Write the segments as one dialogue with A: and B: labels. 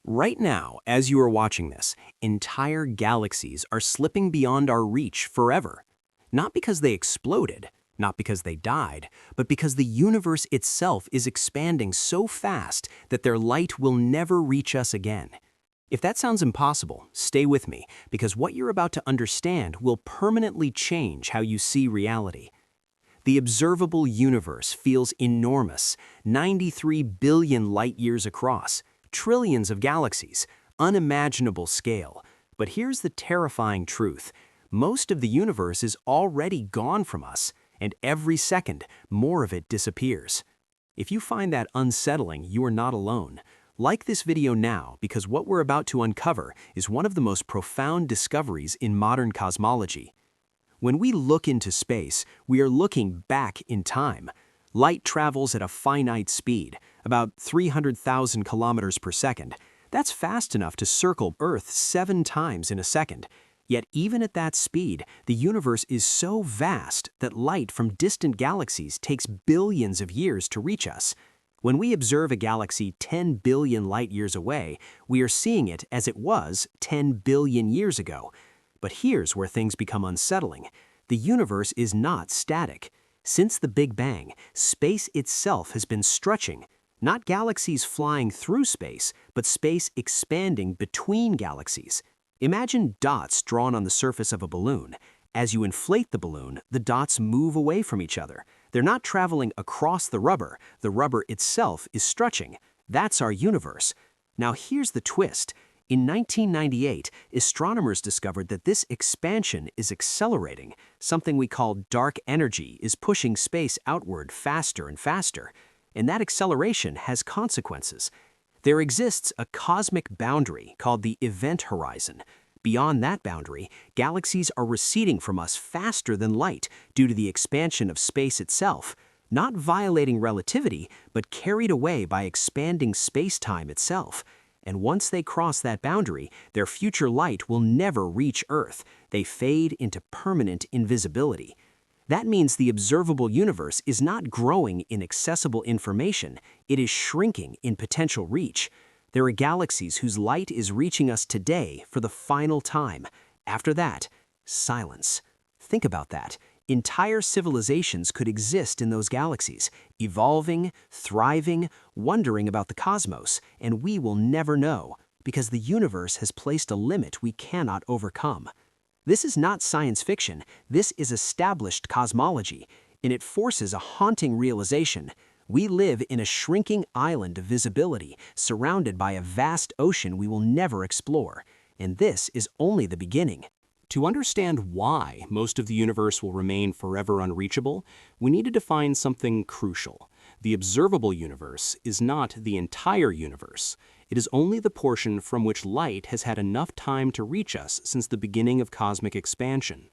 A: Right now, as you are watching this, entire galaxies are slipping beyond our reach forever. Not because they exploded, not because they died, but because the universe itself is expanding so fast that their light will never reach us again. If that sounds impossible, stay with me, because what you're about to understand will permanently change how you see reality. The observable universe feels enormous, 93 billion light-years across, trillions of galaxies, unimaginable scale. But here's the terrifying truth. Most of the universe is already gone from us, and every second, more of it disappears. If you find that unsettling, you are not alone. Like this video now, because what we're about to uncover is one of the most profound discoveries in modern cosmology. When we look into space, we are looking back in time. Light travels at a finite speed, about 300,000 kilometers per second. That's fast enough to circle Earth 7 times in a second. Yet even at that speed, the universe is so vast that light from distant galaxies takes billions of years to reach us. When we observe a galaxy 10 billion light-years away, we are seeing it as it was 10 billion years ago. But here's where things become unsettling. The universe is not static. Since the Big Bang, space itself has been stretching. Not galaxies flying through space, but space expanding between galaxies. Imagine dots drawn on the surface of a balloon. As you inflate the balloon, the dots move away from each other. They're not traveling across the rubber itself is stretching. That's our universe. Now here's the twist. In 1998, astronomers discovered that this expansion is accelerating. Something we call dark energy is pushing space outward faster and faster. And that acceleration has consequences. There exists a cosmic boundary called the event horizon. Beyond that boundary, galaxies are receding from us faster than light due to the expansion of space itself, not violating relativity, but carried away by expanding space-time itself. And once they cross that boundary, their future light will never reach Earth. They fade into permanent invisibility. That means the observable universe is not growing in accessible information, it is shrinking in potential reach. There are galaxies whose light is reaching us today for the final time. After that, silence. Think about that. Entire civilizations could exist in those galaxies, evolving, thriving, wondering about the cosmos, and we will never know, because the universe has placed a limit we cannot overcome. This is not science fiction, this is established cosmology, and it forces a haunting realization. We live in a shrinking island of visibility, surrounded by a vast ocean we will never explore, and this is only the beginning. To understand why most of the universe will remain forever unreachable, we need to define something crucial. The observable universe is not the entire universe. It is only the portion from which light has had enough time to reach us since the beginning of cosmic expansion.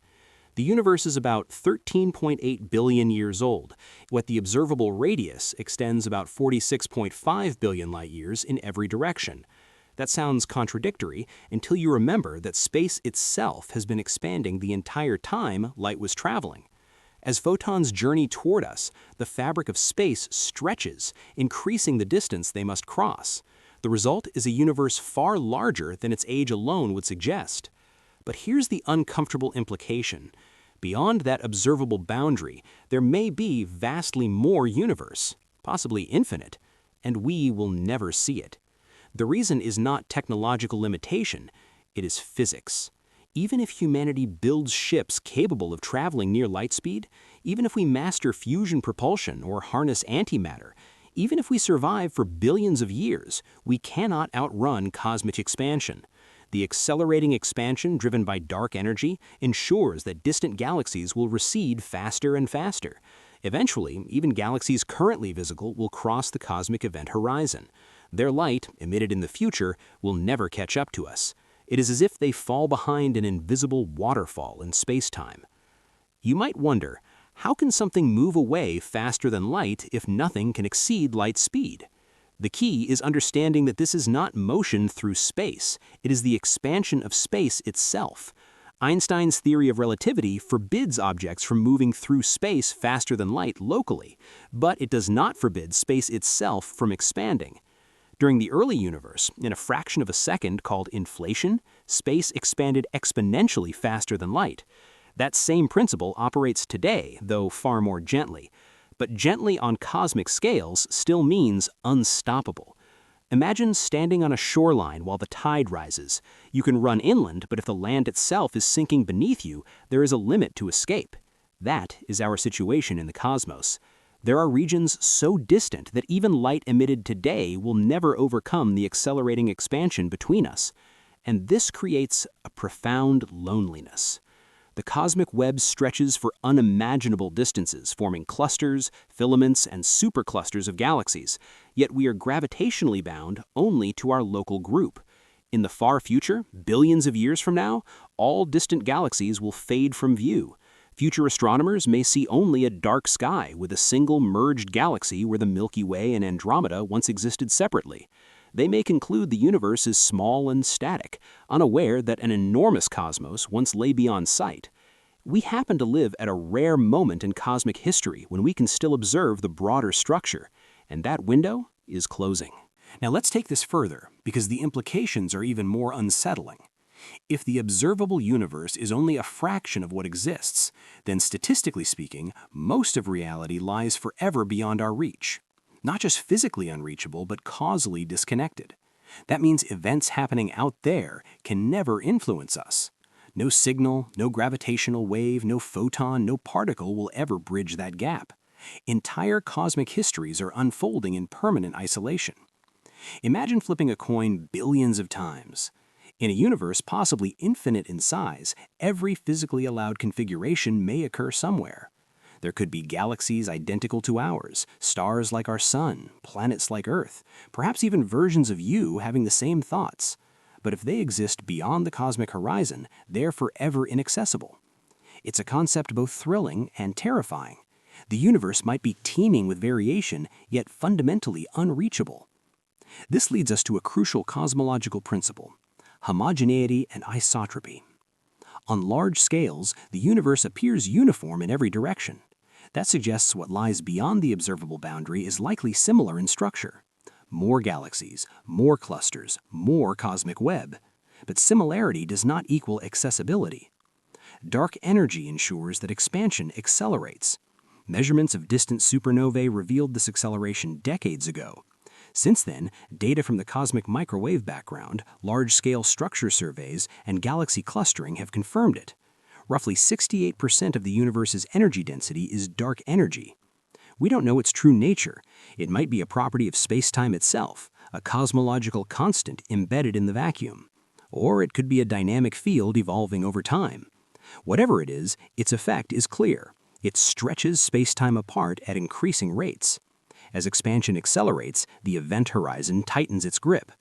A: The universe is about 13.8 billion years old, yet the observable radius extends about 46.5 billion light-years in every direction. That sounds contradictory until you remember that space itself has been expanding the entire time light was traveling. As photons journey toward us, the fabric of space stretches, increasing the distance they must cross. The result is a universe far larger than its age alone would suggest. But here's the uncomfortable implication. Beyond that observable boundary, there may be vastly more universe, possibly infinite, and we will never see it. The reason is not technological limitation, it is physics. Even if humanity builds ships capable of traveling near light speed, even if we master fusion propulsion or harness antimatter, even if we survive for billions of years, we cannot outrun cosmic expansion. The accelerating expansion driven by dark energy ensures that distant galaxies will recede faster and faster. Eventually, even galaxies currently visible will cross the cosmic event horizon. Their light, emitted in the future, will never catch up to us. It is as if they fall behind an invisible waterfall in space-time. You might wonder, how can something move away faster than light if nothing can exceed light speed? The key is understanding that this is not motion through space, it is the expansion of space itself. Einstein's theory of relativity forbids objects from moving through space faster than light locally, but it does not forbid space itself from expanding. During the early universe, in a fraction of a second called inflation, space expanded exponentially faster than light. That same principle operates today, though far more gently. But gently on cosmic scales still means unstoppable. Imagine standing on a shoreline while the tide rises. You can run inland, but if the land itself is sinking beneath you, there is a limit to escape. That is our situation in the cosmos. There are regions so distant that even light emitted today will never overcome the accelerating expansion between us. And this creates a profound loneliness. The cosmic web stretches for unimaginable distances, forming clusters, filaments, and superclusters of galaxies, yet we are gravitationally bound only to our local group. In the far future, billions of years from now, all distant galaxies will fade from view. Future astronomers may see only a dark sky with a single merged galaxy where the Milky Way and Andromeda once existed separately. They may conclude the universe is small and static, unaware that an enormous cosmos once lay beyond sight. We happen to live at a rare moment in cosmic history when we can still observe the broader structure, and that window is closing. Now let's take this further, because the implications are even more unsettling. If the observable universe is only a fraction of what exists, then statistically speaking, most of reality lies forever beyond our reach. Not just physically unreachable, but causally disconnected. That means events happening out there can never influence us. No signal, no gravitational wave, no photon, no particle will ever bridge that gap. Entire cosmic histories are unfolding in permanent isolation. Imagine flipping a coin billions of times. In a universe possibly infinite in size, every physically allowed configuration may occur somewhere. There could be galaxies identical to ours, stars like our Sun, planets like Earth, perhaps even versions of you having the same thoughts. But if they exist beyond the cosmic horizon, they're forever inaccessible. It's a concept both thrilling and terrifying. The universe might be teeming with variation, yet fundamentally unreachable. This leads us to a crucial cosmological principle: homogeneity and isotropy. On large scales, the universe appears uniform in every direction. That suggests what lies beyond the observable boundary is likely similar in structure. More galaxies, more clusters, more cosmic web. But similarity does not equal accessibility. Dark energy ensures that expansion accelerates. Measurements of distant supernovae revealed this acceleration decades ago. Since then, data from the cosmic microwave background, large-scale structure surveys, and galaxy clustering have confirmed it. Roughly 68% of the universe's energy density is dark energy. We don't know its true nature. It might be a property of space-time itself, a cosmological constant embedded in the vacuum. Or it could be a dynamic field evolving over time. Whatever it is, its effect is clear. It stretches space-time apart at increasing rates. As expansion accelerates, the event horizon tightens its grip.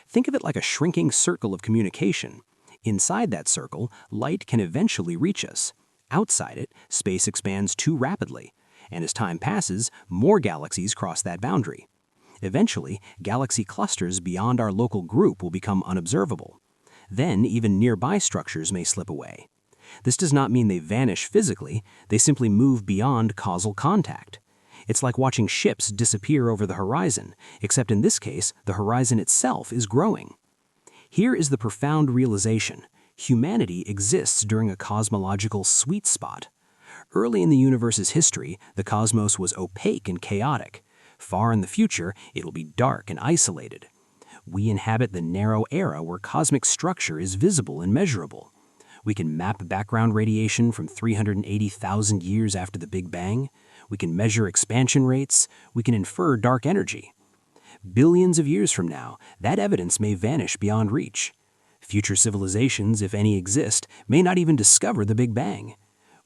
A: Think of it like a shrinking circle of communication. Inside that circle, light can eventually reach us. Outside it, space expands too rapidly. And as time passes, more galaxies cross that boundary. Eventually, galaxy clusters beyond our local group will become unobservable. Then, even nearby structures may slip away. This does not mean they vanish physically, they simply move beyond causal contact. It's like watching ships disappear over the horizon, except in this case, the horizon itself is growing. Here is the profound realization: humanity exists during a cosmological sweet spot. Early in the universe's history, the cosmos was opaque and chaotic. Far in the future, it will be dark and isolated. We inhabit the narrow era where cosmic structure is visible and measurable. We can map background radiation from 380,000 years after the Big Bang. We can measure expansion rates. We can infer dark energy. Billions of years from now, that evidence may vanish beyond reach. Future civilizations, if any exist, may not even discover the Big Bang.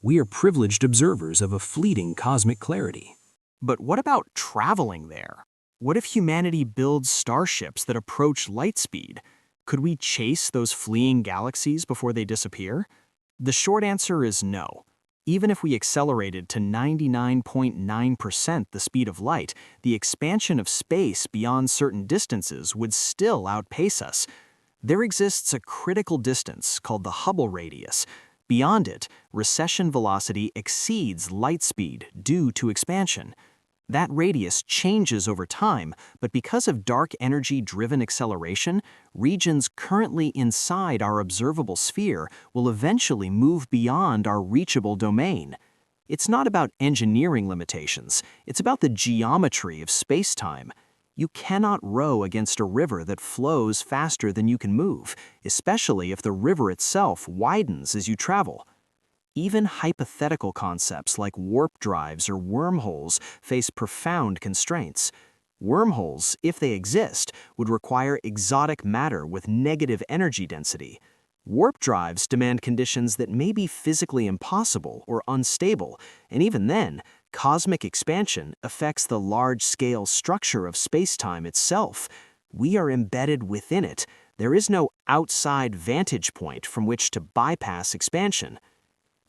A: We are privileged observers of a fleeting cosmic clarity.
B: But what about traveling there? What if humanity builds starships that approach light speed? Could we chase those fleeing galaxies before they disappear? The short answer is no. Even if we accelerated to 99.9% the speed of light, the expansion of space beyond certain distances would still outpace us. There exists a critical distance called the Hubble radius. Beyond it, recession velocity exceeds light speed due to expansion. That radius changes over time, but because of dark energy-driven acceleration, regions currently inside our observable sphere will eventually move beyond our reachable domain. It's not about engineering limitations, it's about the geometry of space-time. You cannot row against a river that flows faster than you can move, especially if the river itself widens as you travel. Even hypothetical concepts like warp drives or wormholes face profound constraints. Wormholes, if they exist, would require exotic matter with negative energy density. Warp drives demand conditions that may be physically impossible or unstable, and even then, cosmic expansion affects the large-scale structure of spacetime itself. We are embedded within it. There is no outside vantage point from which to bypass expansion.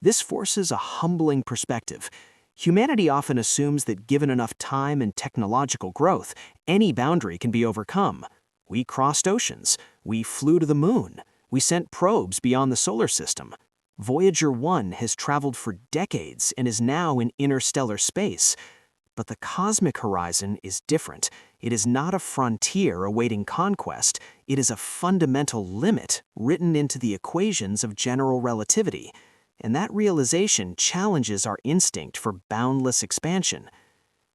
B: This forces a humbling perspective. Humanity often assumes that given enough time and technological growth, any boundary can be overcome. We crossed oceans. We flew to the moon. We sent probes beyond the solar system. Voyager 1 has traveled for decades and is now in interstellar space. But the cosmic horizon is different. It is not a frontier awaiting conquest. It is a fundamental limit written into the equations of general relativity. And that realization challenges our instinct for boundless expansion.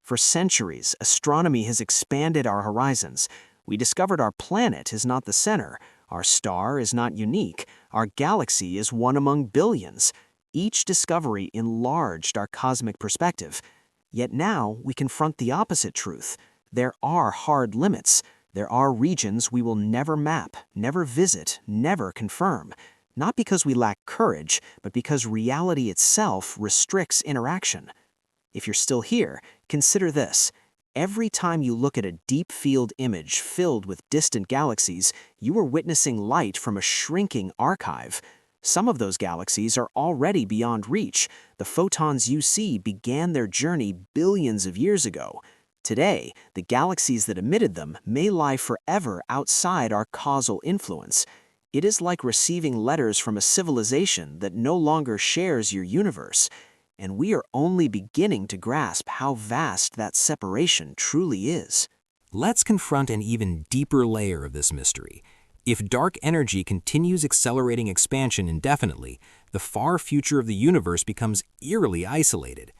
B: For centuries, astronomy has expanded our horizons. We discovered our planet is not the center, our star is not unique, our galaxy is one among billions. Each discovery enlarged our cosmic perspective. Yet now we confront the opposite truth. There are hard limits. There are regions we will never map, never visit, never confirm. Not because we lack courage, but because reality itself restricts interaction. If you're still here, consider this. Every time you look at a deep field image filled with distant galaxies, you are witnessing light from a shrinking archive. Some of those galaxies are already beyond reach. The photons you see began their journey billions of years ago. Today, the galaxies that emitted them may lie forever outside our causal influence. It is like receiving letters from a civilization that no longer shares your universe, and we are only beginning to grasp how vast that separation truly is.
A: Let's confront an even deeper layer of this mystery. If dark energy continues accelerating expansion indefinitely, the far future of the universe becomes eerily isolated.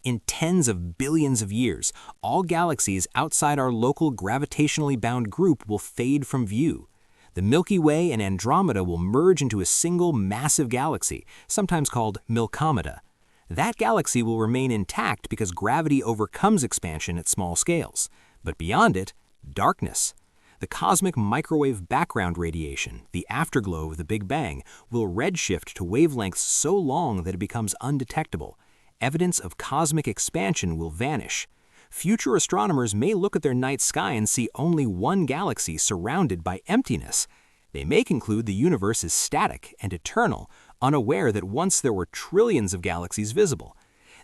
A: In tens of billions of years, all galaxies outside our local gravitationally bound group will fade from view. The Milky Way and Andromeda will merge into a single massive galaxy, sometimes called Milkomeda. That galaxy will remain intact because gravity overcomes expansion at small scales. But beyond it, darkness. The cosmic microwave background radiation, the afterglow of the Big Bang, will redshift to wavelengths so long that it becomes undetectable. Evidence of cosmic expansion will vanish. Future astronomers may look at their night sky and see only one galaxy surrounded by emptiness. They may conclude the universe is static and eternal, unaware that once there were trillions of galaxies visible.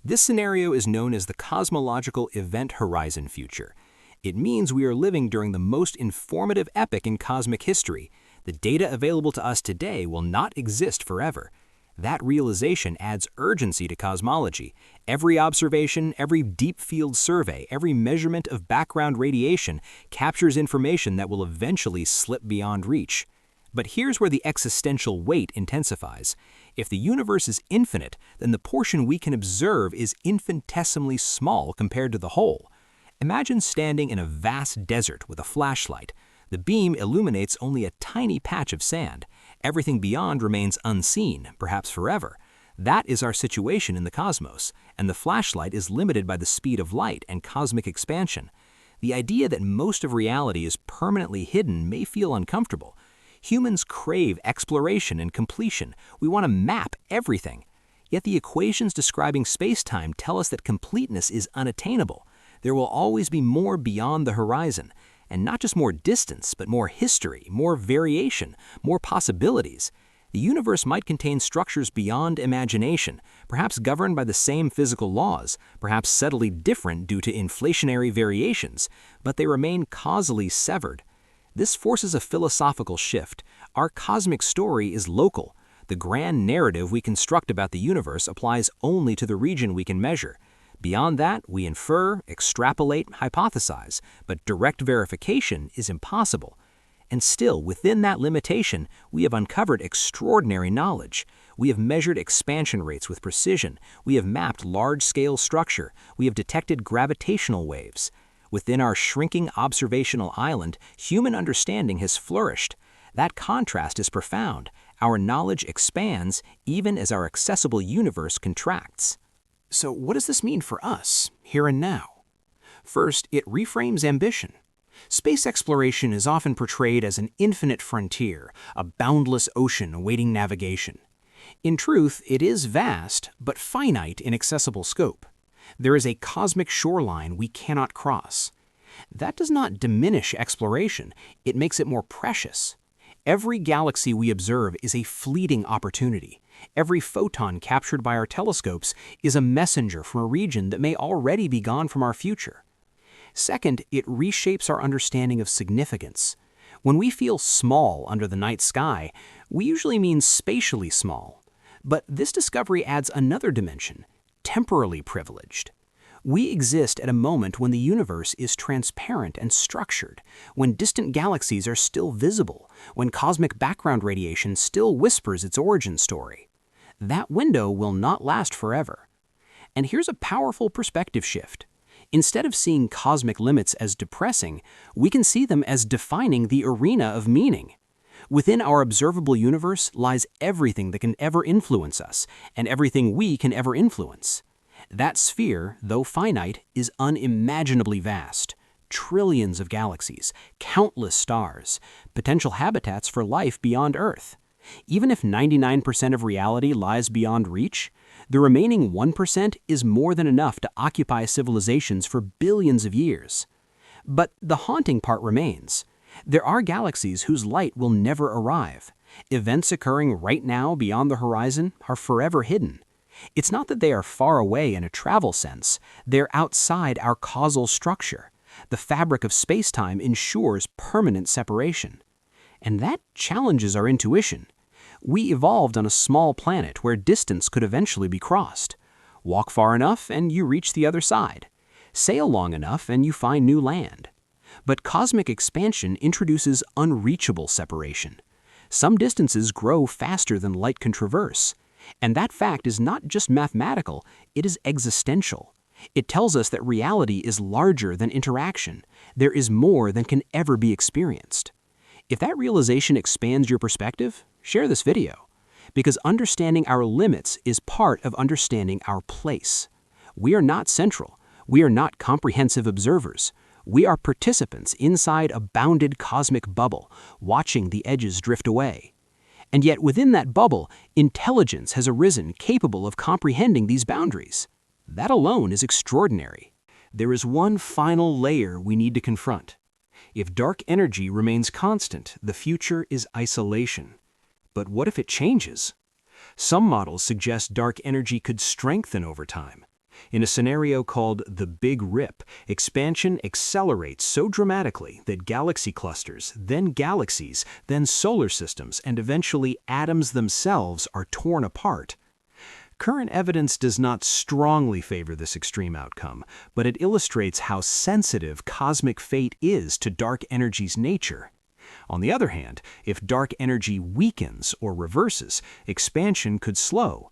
A: This scenario is known as the cosmological event horizon future. It means we are living during the most informative epoch in cosmic history. The data available to us today will not exist forever. That realization adds urgency to cosmology. Every observation, every deep field survey, every measurement of background radiation captures information that will eventually slip beyond reach. But here's where the existential weight intensifies. If the universe is infinite, then the portion we can observe is infinitesimally small compared to the whole. Imagine standing in a vast desert with a flashlight. The beam illuminates only a tiny patch of sand. Everything beyond remains unseen, perhaps forever. That is our situation in the cosmos, and the flashlight is limited by the speed of light and cosmic expansion. The idea that most of reality is permanently hidden may feel uncomfortable. Humans crave exploration and completion. We want to map everything. Yet the equations describing space-time tell us that completeness is unattainable. There will always be more beyond the horizon. And not just more distance, but more history, more variation, more possibilities. The universe might contain structures beyond imagination, perhaps governed by the same physical laws, perhaps subtly different due to inflationary variations, but they remain causally severed. This forces a philosophical shift. Our cosmic story is local. The grand narrative we construct about the universe applies only to the region we can measure. Beyond that, we infer, extrapolate, hypothesize, but direct verification is impossible. And still, within that limitation, we have uncovered extraordinary knowledge. We have measured expansion rates with precision. We have mapped large-scale structure. We have detected gravitational waves. Within our shrinking observational island, human understanding has flourished. That contrast is profound. Our knowledge expands even as our accessible universe contracts. So what does this mean for us, here and now? First, it reframes ambition. Space exploration is often portrayed as an infinite frontier, a boundless ocean awaiting navigation. In truth, it is vast, but finite in accessible scope. There is a cosmic shoreline we cannot cross. That does not diminish exploration, it makes it more precious. Every galaxy we observe is a fleeting opportunity. Every photon captured by our telescopes is a messenger from a region that may already be gone from our future. Second, it reshapes our understanding of significance. When we feel small under the night sky, we usually mean spatially small. But this discovery adds another dimension, temporally privileged. We exist at a moment when the universe is transparent and structured, when distant galaxies are still visible, when cosmic background radiation still whispers its origin story. That window will not last forever. And here's a powerful perspective shift. Instead of seeing cosmic limits as depressing, we can see them as defining the arena of meaning. Within our observable universe lies everything that can ever influence us, and everything we can ever influence. That sphere, though finite, is unimaginably vast. Trillions of galaxies, countless stars, potential habitats for life beyond Earth. Even if 99% of reality lies beyond reach, the remaining 1% is more than enough to occupy civilizations for billions of years. But the haunting part remains. There are galaxies whose light will never arrive. Events occurring right now beyond the horizon are forever hidden. It's not that they are far away in a travel sense, they're outside our causal structure. The fabric of space-time ensures permanent separation. And that challenges our intuition. We evolved on a small planet where distance could eventually be crossed. Walk far enough and you reach the other side. Sail long enough and you find new land. But cosmic expansion introduces unreachable separation. Some distances grow faster than light can traverse. And that fact is not just mathematical, it is existential. It tells us that reality is larger than interaction. There is more than can ever be experienced. If that realization expands your perspective, share this video. Because understanding our limits is part of understanding our place. We are not central. We are not comprehensive observers. We are participants inside a bounded cosmic bubble, watching the edges drift away. And yet within that bubble, intelligence has arisen capable of comprehending these boundaries. That alone is extraordinary. There is one final layer we need to confront. If dark energy remains constant, the future is isolation. But what if it changes? Some models suggest dark energy could strengthen over time. In a scenario called the Big Rip, expansion accelerates so dramatically that galaxy clusters, then galaxies, then solar systems, and eventually atoms themselves are torn apart. Current evidence does not strongly favor this extreme outcome, but it illustrates how sensitive cosmic fate is to dark energy's nature. On the other hand, if dark energy weakens or reverses, expansion could slow.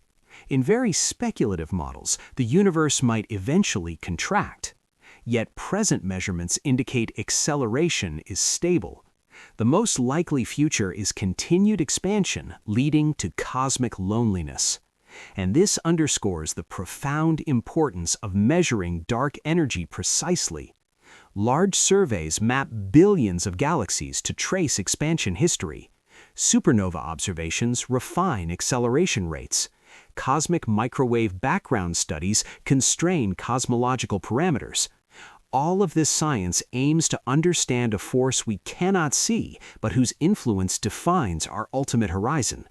A: In very speculative models, the universe might eventually contract. Yet present measurements indicate acceleration is stable. The most likely future is continued expansion leading to cosmic loneliness. And this underscores the profound importance of measuring dark energy precisely. Large surveys map billions of galaxies to trace expansion history. Supernova observations refine acceleration rates. Cosmic microwave background studies constrain cosmological parameters. All of this science aims to understand a force we cannot see, but whose influence defines our ultimate horizon.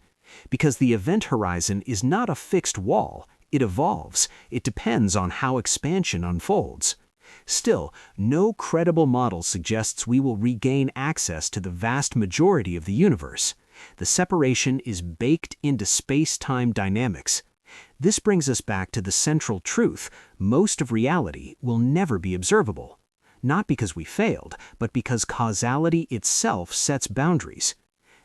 A: Because the event horizon is not a fixed wall, it evolves. It depends on how expansion unfolds. Still, no credible model suggests we will regain access to the vast majority of the universe. The separation is baked into space-time dynamics. This brings us back to the central truth: most of reality will never be observable. Not because we failed, but because causality itself sets boundaries.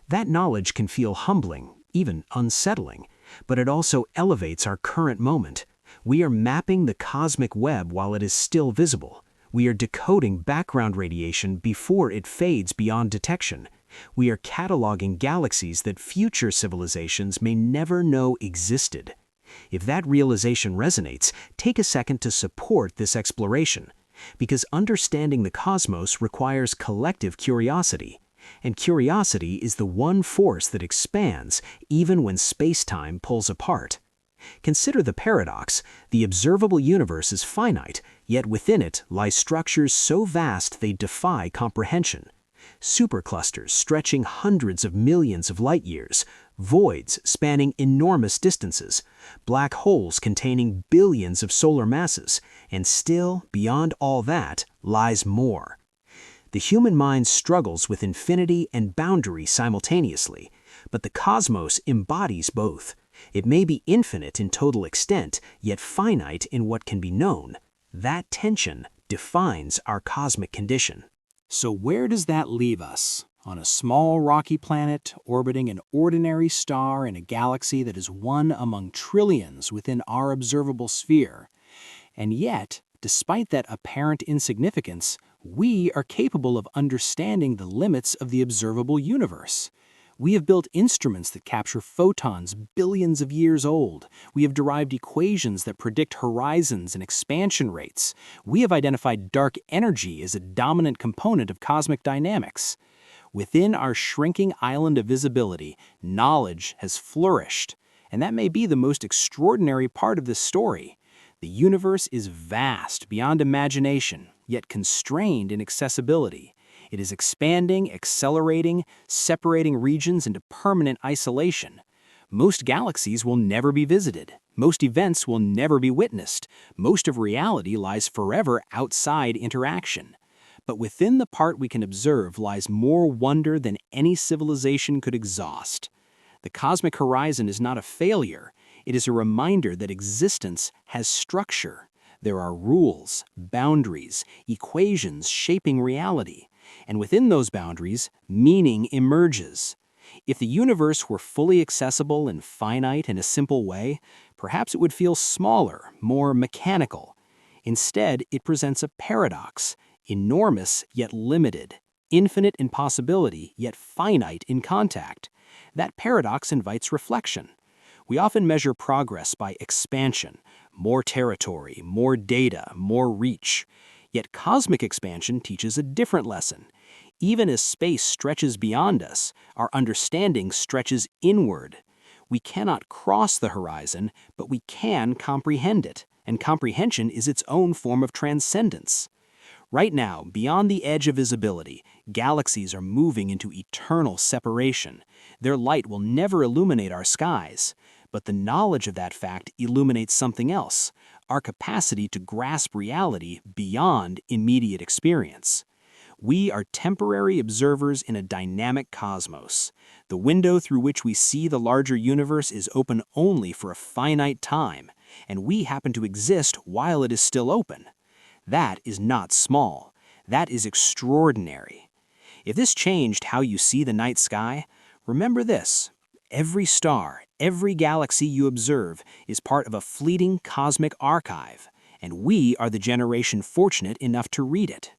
A: That knowledge can feel humbling, even unsettling, but it also elevates our current moment. We are mapping the cosmic web while it is still visible. We are decoding background radiation before it fades beyond detection. We are cataloging galaxies that future civilizations may never know existed. If that realization resonates, take a second to support this exploration, because understanding the cosmos requires collective curiosity, and curiosity is the one force that expands even when space-time pulls apart. Consider the paradox: the observable universe is finite, yet within it lie structures so vast they defy comprehension. Superclusters stretching hundreds of millions of light-years, voids spanning enormous distances, black holes containing billions of solar masses, and still, beyond all that, lies more. The human mind struggles with infinity and boundary simultaneously, but the cosmos embodies both. It may be infinite in total extent, yet finite in what can be known. That tension defines our cosmic condition.
B: So where does that leave us? On a small rocky planet orbiting an ordinary star in a galaxy that is one among trillions within our observable sphere. And yet, despite that apparent insignificance, we are capable of understanding the limits of the observable universe. We have built instruments that capture photons billions of years old. We have derived equations that predict horizons and expansion rates. We have identified dark energy as a dominant component of cosmic dynamics. Within our shrinking island of visibility, knowledge has flourished. And that may be the most extraordinary part of this story. The universe is vast beyond imagination, yet constrained in accessibility. It is expanding, accelerating, separating regions into permanent isolation. Most galaxies will never be visited. Most events will never be witnessed. Most of reality lies forever outside interaction. But within the part we can observe lies more wonder than any civilization could exhaust. The cosmic horizon is not a failure. It is a reminder that existence has structure. There are rules, boundaries, equations shaping reality. And within those boundaries, meaning emerges. If the universe were fully accessible and finite in a simple way, perhaps it would feel smaller, more mechanical. Instead, it presents a paradox: enormous yet limited, infinite in possibility yet finite in contact. That paradox invites reflection. We often measure progress by expansion: more territory, more data, more reach. Yet cosmic expansion teaches a different lesson. Even as space stretches beyond us, our understanding stretches inward. We cannot cross the horizon, but we can comprehend it, and comprehension is its own form of transcendence. Right now, beyond the edge of visibility, galaxies are moving into eternal separation. Their light will never illuminate our skies, but the knowledge of that fact illuminates something else: our capacity to grasp reality beyond immediate experience. We are temporary observers in a dynamic cosmos. The window through which we see the larger universe is open only for a finite time, and we happen to exist while it is still open. That is not small. That is extraordinary. If this changed how you see the night sky, remember this: every star, every galaxy you observe is part of a fleeting cosmic archive, and we are the generation fortunate enough to read it.